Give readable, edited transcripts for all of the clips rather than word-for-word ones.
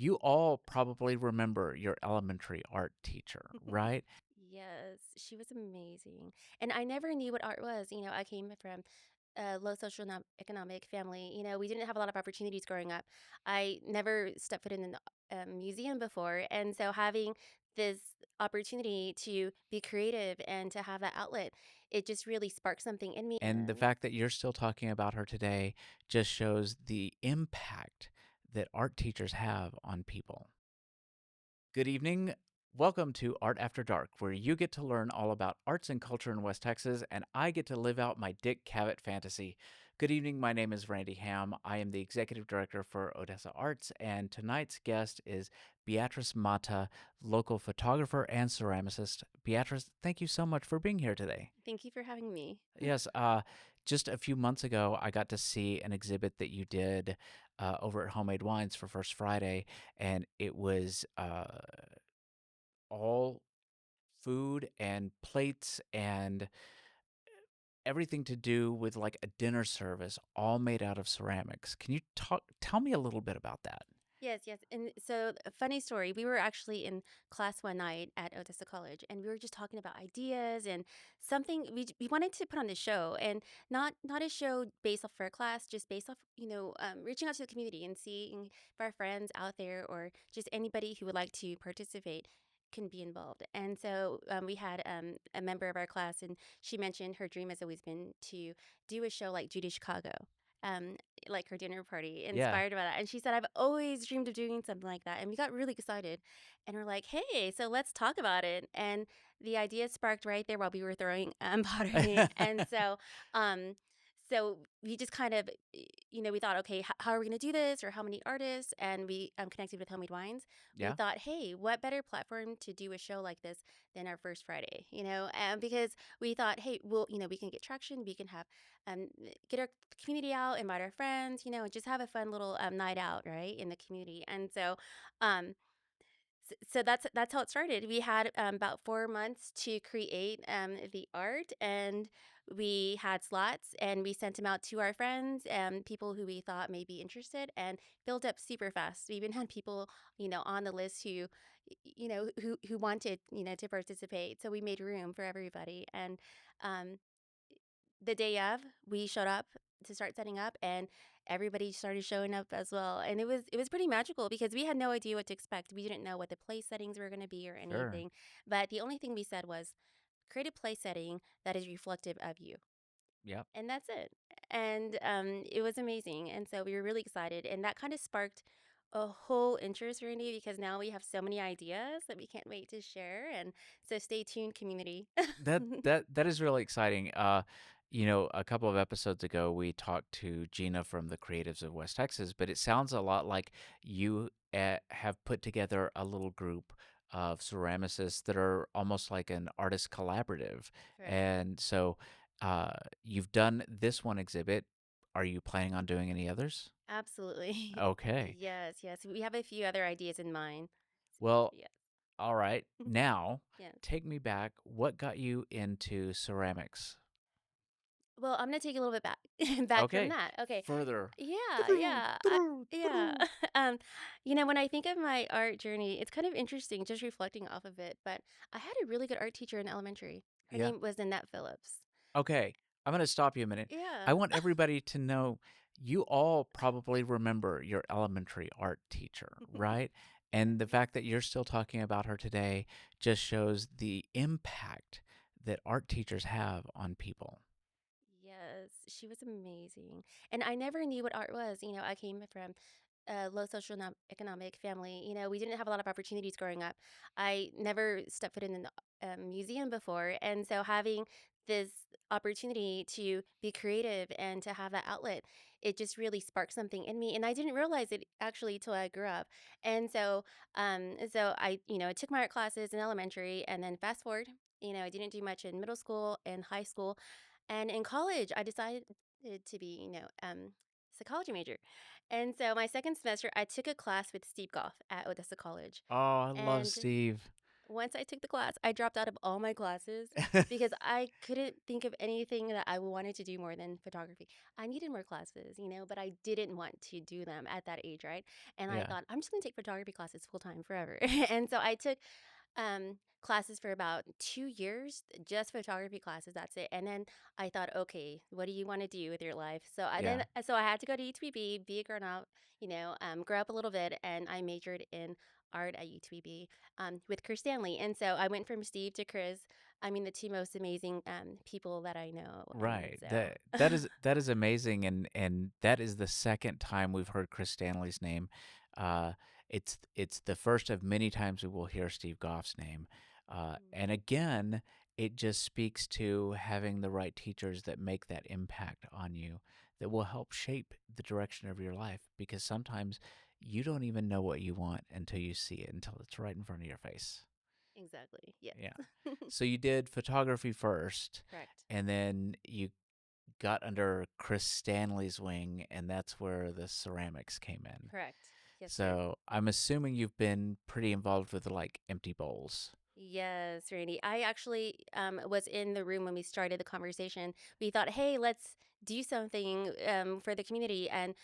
You all probably remember your elementary art teacher, right? Yes, she was amazing. And I never knew what art was. I came from a low economic family. We didn't have a lot of opportunities growing up. I never stepped foot in a museum before. And so having this opportunity to be creative and to have that outlet, it just really sparked something in me. And the fact that you're still talking about her today just shows the impact that art teachers have on people. Good evening. Welcome to Art After Dark, where you get to learn all about arts and culture in West Texas, and I get to live out my Dick Cavett fantasy. Good evening. My name is Randy Ham. I am the Executive Director for Odessa Arts, and tonight's guest is Beatris Mata, local photographer and ceramicist. Beatrice, thank you so much for being here today. Thank you for having me. Yes, just a few months ago, I got to see an exhibit that you did over at Homemade Wines for First Friday, and it was all food and plates and everything to do with like a dinner service, all made out of ceramics. Can you tell me a little bit about that? Yes, yes. And so, a funny story. We were actually in class one night at Odessa College, and we were just talking about ideas and something we wanted to put on the show, and not a show based off of our class, just based off reaching out to the community and seeing if our friends out there or just anybody who would like to participate can be involved. And so we had a member of our class, and she mentioned her dream has always been to do a show like Judy Chicago. Um, like her dinner party, Yeah. inspired by that. And she said, I've always dreamed of doing something like that. And we got really excited. And we're like, hey, so let's talk about it. And the idea sparked right there while we were throwing pottery. And um, so we just kind of, we thought, okay, how are we going to do this? Or how many artists? And we connected with Homemade Wines. We Yeah. thought, hey, what better platform to do a show like this than our first Friday, and because we thought, hey, well, we can get traction. We can have um, get our community out, invite our friends, and just have a fun little night out, right, in the community. And um, so that's how it started. We had about 4 months to create the art, and we had slots, and we sent them out to our friends and people who we thought may be interested, and filled up super fast. We even had people, on the list who, who wanted, to participate. So we made room for everybody, and um, the day of, we showed up to start setting up, and everybody started showing up as well. And it was pretty magical because we had no idea what to expect. We didn't know what the place settings were going to be or Sure. anything. But the only thing we said was create a place setting that is reflective of you. Yep. And that's it. And it was amazing. And so we were really excited. And that kind of sparked a whole interest, Randy, because now we have so many ideas that we can't wait to share. And so stay tuned, community. That is really exciting. A couple of episodes ago, we talked to Gina from the Creatives of West Texas, but it sounds a lot like you have put together a little group of ceramicists that are almost like an artist collaborative. Correct. And so, you've done this one exhibit. Are you planning on doing any others? Absolutely. Okay. Yes, yes. We have a few other ideas in mind. Well, Yes. all right. Now, Yes. take me back. What got you into ceramics? Well, I'm gonna take a little bit back back from Okay. that. Okay. Further. Yeah, yeah. Yeah. um, when I think of my art journey, it's kind of interesting just reflecting off of it. But I had a really good art teacher in elementary. Her Yeah. name was Annette Phillips. Okay. I'm gonna stop you a minute. I Yeah. want everybody to know you all probably remember your elementary art teacher, right? And the fact that you're still talking about her today just shows the impact that art teachers have on people. Yes, she was amazing. And I never knew what art was. I came from a low economic family. We didn't have a lot of opportunities growing up. I never stepped foot in a museum before. And so having this opportunity to be creative and to have that outlet, it just really sparked something in me. And I didn't realize it actually till I grew up. And so I took my art classes in elementary, and then fast forward, I didn't do much in middle school and high school. And in college, I decided to be, psychology major. And so my second semester, I took a class with Steve Goff at Odessa College. Oh, I love And Steve. Once I took the class, I dropped out of all my classes because I couldn't think of anything that I wanted to do more than photography. I needed more classes, but I didn't want to do them at that age, right? And I Yeah. thought, I'm just going to take photography classes full time forever. And so I took classes for about 2 years, just photography classes. That's it. And then I thought, okay, what do you want to do with your life? Yeah. So I had to go to UTBB, be a grown up, grow up a little bit, and I majored in art at UTBB with Chris Stanley. And so I went from Steve to Chris. I mean, the two most amazing people that I know. And Right. so, That is amazing, and that is the second time we've heard Chris Stanley's name. Uh, it's the first of many times we will hear Steve Goff's name. And again, it just speaks to having the right teachers that make that impact on you, that will help shape the direction of your life. Because sometimes you don't even know what you want until you see it, until it's right in front of your face. exactly. Yes. Yeah. So you did photography first, Correct. and then you got under Chris Stanley's wing, and that's where the ceramics came in. Correct. Yes, sir. So I'm assuming you've been pretty involved with like empty bowls. Yes, Randy. I actually was in the room when we started the conversation. We thought, hey, let's do something for the community. And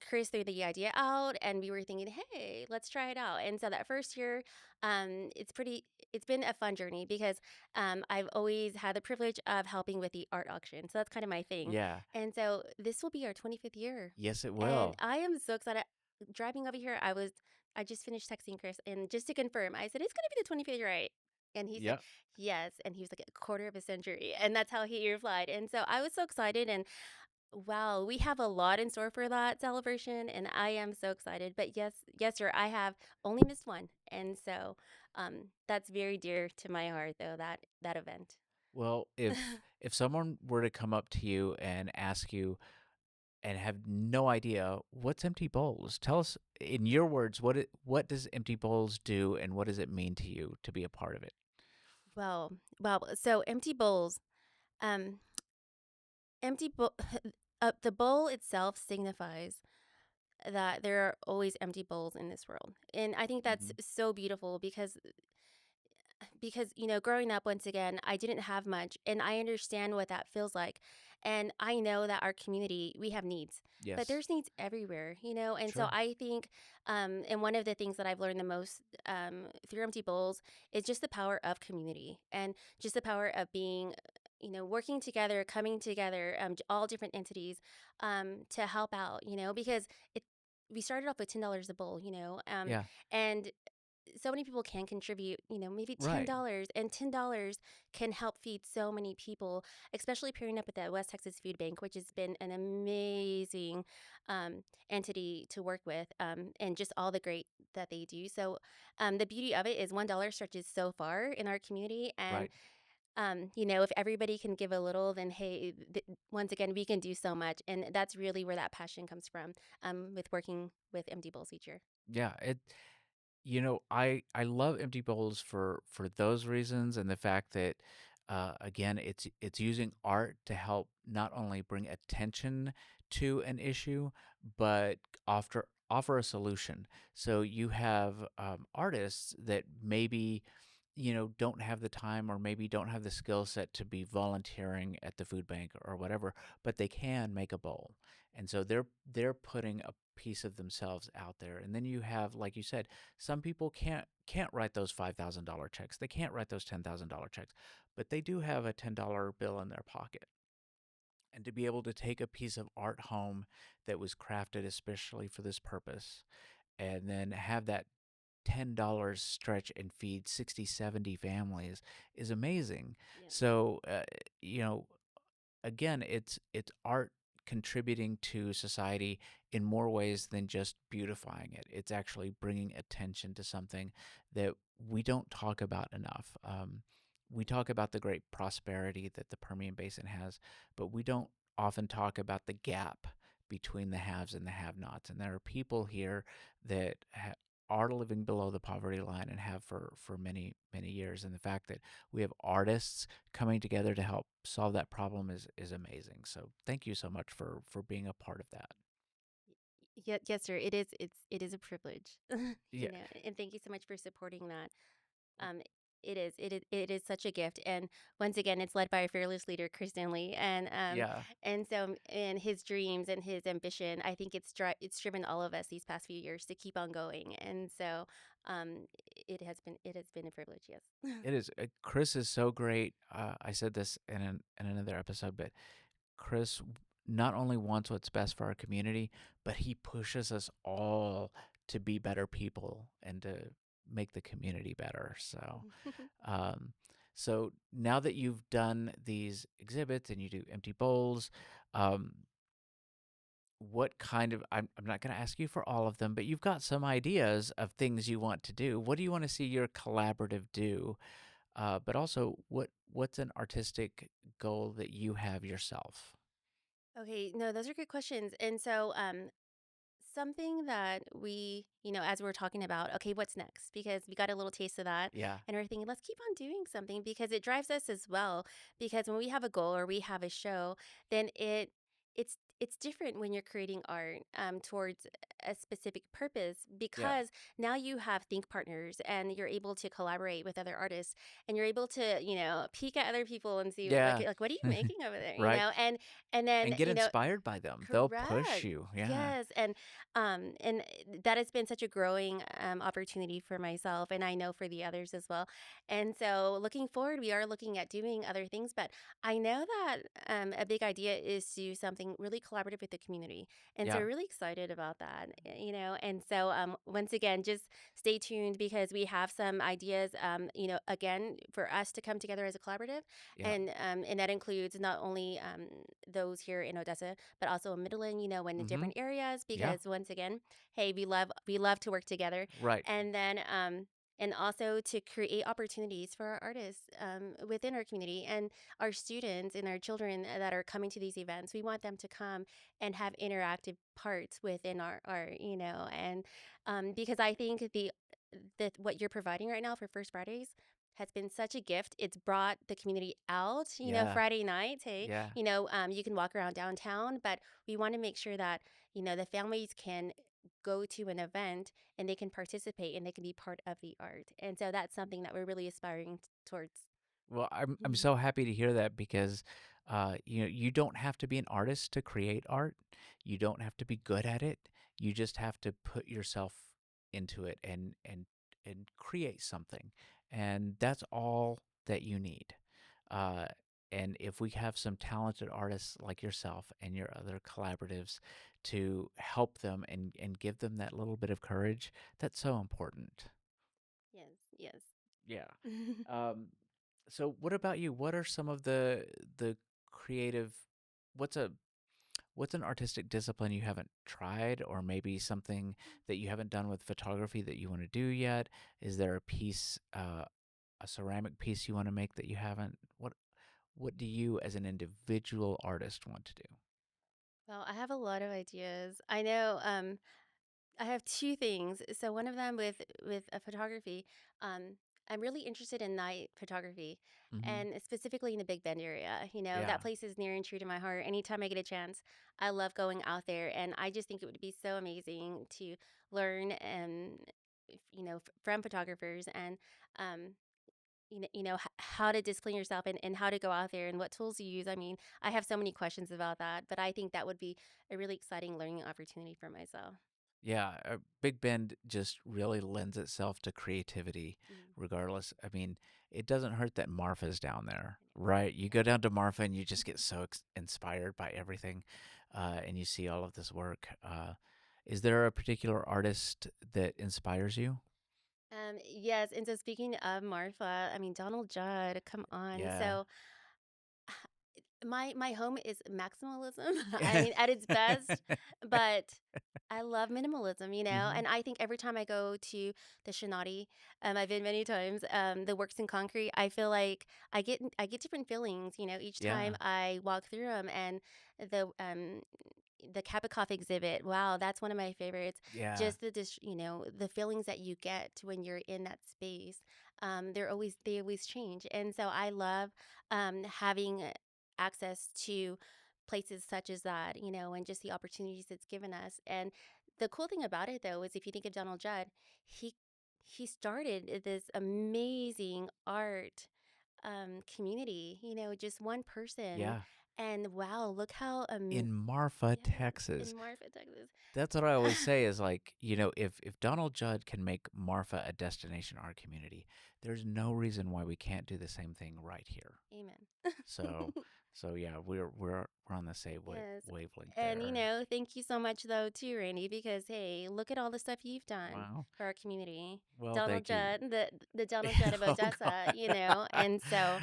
Chris threw the idea out, and we were thinking, hey, let's try it out. And so that first year, it's been a fun journey because I've always had the privilege of helping with the art auction. So that's kind of my thing. Yeah. And so this will be our 25th year. Yes, it And will. I am so excited. Driving over here, I just finished texting Chris, and just to confirm, I said, "It's gonna be the 25th, right?" And he said, Yep. "Yes." And he was like, "A quarter of a century." And that's how he replied. And so I was so excited. And wow, we have a lot in store for that celebration. And I am so excited. But yes, sir, I have only missed one. And so that's very dear to my heart, though, that event. Well, if someone were to come up to you and ask you and have no idea what's empty bowls, tell us in your words what does empty bowls do, and what does it mean to you to be a part of it? Well, so empty bowls. Um, empty bowl. The bowl itself signifies that there are always empty bowls in this world. And I think that's Hmm. so beautiful because growing up, once again, I didn't have much, and I understand what that feels like. And I know that our community, we have needs, but Yes. there's needs everywhere. And so Sure. I think and one of the things that I've learned the most through Empty Bowls is just the power of community, and just the power of being working together, coming together, all different entities to help out, because it we started off with $10 a bowl, Yeah. and so many people can contribute, maybe Right. $10, and $10 can help feed so many people, especially pairing up with the West Texas Food Bank, which has been an amazing entity to work with, and just all the great that they do. So, the beauty of it is $1 stretches so far in our community. And, Right. if everybody can give a little, then hey, once again, we can do so much. And that's really where that passion comes from with working with Empty Bowls each year. Yeah. I love empty bowls for those reasons, and the fact that again it's using art to help not only bring attention to an issue, but offer a solution. So you have artists that maybe don't have the time, or maybe don't have the skill set to be volunteering at the food bank or whatever, but they can make a bowl. And so they're putting a piece of themselves out there. And then you have, like you said, some people can't write those $5,000 checks. They can't write those $10,000 checks, but they do have a $10 bill in their pocket. And to be able to take a piece of art home that was crafted especially for this purpose, and then have that $10 stretch and feed 60, 70 families is amazing. Yeah. So, you know, again, it's art contributing to society in more ways than just beautifying it. It's actually bringing attention to something that we don't talk about enough. We talk about the great prosperity that the Permian Basin has, but we don't often talk about the gap between the haves and the have-nots. And there are people here that are living below the poverty line, and have for many many years. And the fact that we have artists coming together to help solve that problem is amazing. So thank you so much for being a part of that. Yeah, yes, sir. It is a privilege, Yeah, and thank you so much for supporting that. Um, it is such a gift, and once again, it's led by our fearless leader, Chris Stanley, Yeah. and so and his dreams and his ambition. I think it's driven all of us these past few years to keep on going, and so um, it has been a privilege. Yes. It is. Chris is so great. I said this in another episode, but Chris not only wants what's best for our community, but he pushes us all to be better people and to make the community better. Um, so now that you've done these exhibits and you do empty bowls, um, what kind of, I'm not going to ask you for all of them, but you've got some ideas of things you want to do. What do you want to see your collaborative do? But also, what's an artistic goal that you have yourself? Okay, no, those are good questions. And so, something that as we're talking about, okay, what's next? Because we got a little taste of that Yeah, and we're thinking, let's keep on doing something because it drives us as well. Because when we have a goal or we have a show, then it's different when you're creating art towards a specific purpose yeah, because now you have think partners and you're able to collaborate with other artists and you're able to peek at other people and see yeah, like what are you making over there, right. and then And get inspired by them. They'll push correct. you. Yeah, Yes, and that has been such a growing opportunity for myself, and I know for the others as well. And so, looking forward, we are looking at doing other things, but I know that a big idea is to do something really collaborative with the community, and so yeah, we're really excited about that. And so once again, just stay tuned because we have some ideas. Again, for us to come together as a collaborative, yeah. and that includes not only those here in Odessa, but also in Midland, and in Mm-hmm. different areas. Yeah, Because once again, hey, we love to work together, right. and then and also to create opportunities for our artists within our community and our students and our children that are coming to these events. We want them to come and have interactive parts within our art, and because I think that what you're providing right now for First Fridays has been such a gift. It's brought the community out, Yeah, Friday nights. Hey, yeah. you can walk around downtown, but we want to make sure that, the families can go to an event and they can participate and they can be part of the art. And so that's something that we're really aspiring towards. Well, I'm so happy to hear that because you don't have to be an artist to create art. You don't have to be good at it. You just have to put yourself into it and create something. And that's all that you need. Uh, and if we have some talented artists like yourself and your other collaboratives to help them and give them that little bit of courage, that's so important. Yes, yes. Yeah. Um, so what about you? What are some of the creative what's a what's an artistic discipline you haven't tried or maybe something that you haven't done with photography that you want to do yet? Is there a piece a ceramic piece you want to make that you haven't? What do you as an individual artist want to do? Well, I have a lot of ideas. I know I have two things. So one of them with a photography, um, I'm really interested in night photography, Mhm. and specifically in the Big Bend area. Yeah. That place is near and true to my heart. Anytime I get a chance, I love going out there, and I just think it would be so amazing to learn from photographers and um, how to discipline yourself and how to go out there and what tools you use. I mean, I have so many questions about that, but I think that would be a really exciting learning opportunity for myself. Yeah, Big Bend just really lends itself to creativity, Mm. regardless. I mean, it doesn't hurt that Marfa's down there, right? You go down to Marfa and you just get so inspired by everything, and you see all of this work. Is there a particular artist that inspires you? Yes, and so speaking of Marfa, I mean Donald Judd, come on. Yeah. So my home is maximalism. I mean at its best, but I love minimalism, Hmm. and I think every time I go to the Shinati, I've been many times, the works in concrete, I feel like I get different feelings, each time Yeah. I walk through them, and the um the Kapikoff exhibit, wow, that's one of my favorites. Yeah. Just the feelings that you get when you're in that space. They always change, and so I love having access to places such as that, and just the opportunities it's given us. And the cool thing about it, though, is if you think of Donald Judd, he he started this amazing art community, just one person. Yeah. And wow, look how, In Marfa, yes, Texas. in Marfa, Texas. That's what I always say is like, if Donald Judd can make Marfa a destination art community, there's no reason why we can't do the same thing right here. Amen. So, so yeah, we're on the same Yes. wavelength And, there. thank you so much, though, too, Randy, because, hey, look at all the stuff you've done Wow. for our community. Well, Donald thank you. Judd, the Donald Judd of Oh Odessa, God. and so,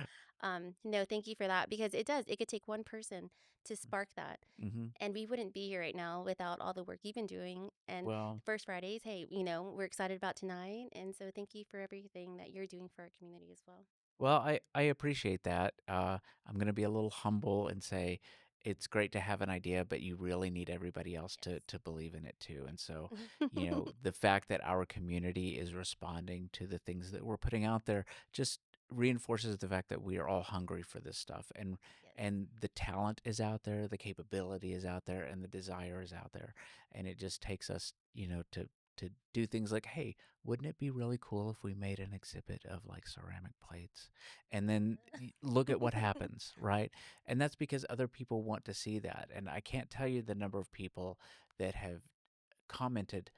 thank you for that because it could take one person to spark that. hmm And we wouldn't be here right now without all the work you've been doing. And Well, First Fridays, hey, we're excited about tonight. And so thank you for everything that you're doing for our community as well. Well, I appreciate that. I'm going to be a little humble and say it's great to have an idea, but you really need everybody else to believe in it too. And so, Yes. the fact that our community is responding to the things that we're putting out there just reinforces the fact that we are all hungry for this stuff, and Yes. the talent is out there, the capability is out there, and the desire is out there, and it just takes us, to do things like, hey, wouldn't it be really cool if we made an exhibit of like ceramic plates and then look at what happens, right? And that's because other people want to see that. And I can't tell you the number of people that have commented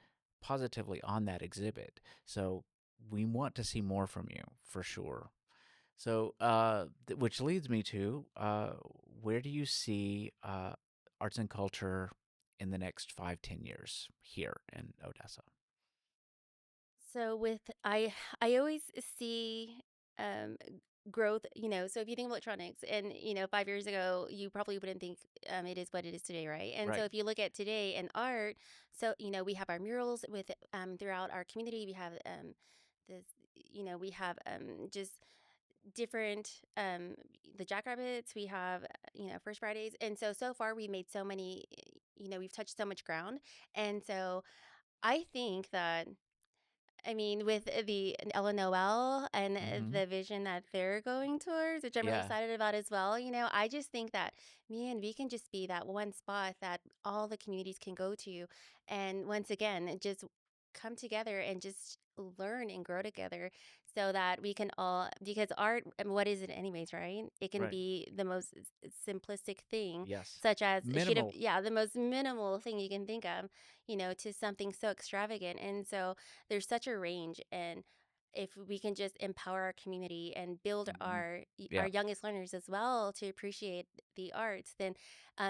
positively on that exhibit. So we want to see more from you for sure. So, which leads me to where do you see arts and culture in the next 5, 10 years here in Odessa? So with I always see um growth, so if you think of electronics and 5 years ago you probably wouldn't think it is what it is today, right? And so Right. if you look at today in art, so we have our murals with throughout our community. We have this we have just different the jackrabbits, we have First Fridays. And so far we made so many, we've touched so much ground. And so I think that with the Ella Noel and hmm the vision that they're going towards, which I'm really Yeah. excited about as well, I just think that we can just be that one spot that all the communities can go to. And once again, just come together and just learn and grow together so that we can all, because art, what is it anyways, right? It can Right. be the most simplistic thing, Yes. such as a sheet of, Minimal. yeah, the most minimal thing you can think of, to something so extravagant. And so, there's such a range, and if we can just empower our community and build Mhm. our Yeah. youngest learners as well to appreciate the arts, then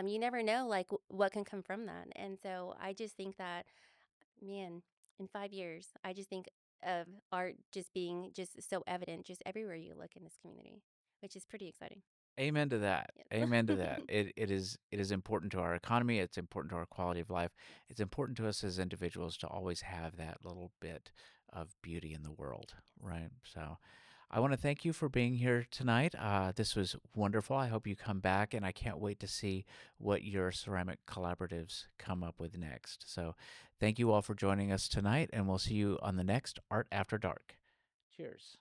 you never know like what can come from that. And so I just think that, man, in 5 years I just think of art just being just so evident just everywhere you look in this community, which is pretty exciting. Amen to that. Yes. Amen to that. It is important to our economy. It's important to our quality of life. Yes. It's important to us as individuals to always have that little bit of beauty in the world, right? So, I want to thank you for being here tonight. This was wonderful. I hope you come back, and I can't wait to see what your ceramic collaboratives come up with next. So, thank you all for joining us tonight, and we'll see you on the next Art After Dark. Cheers.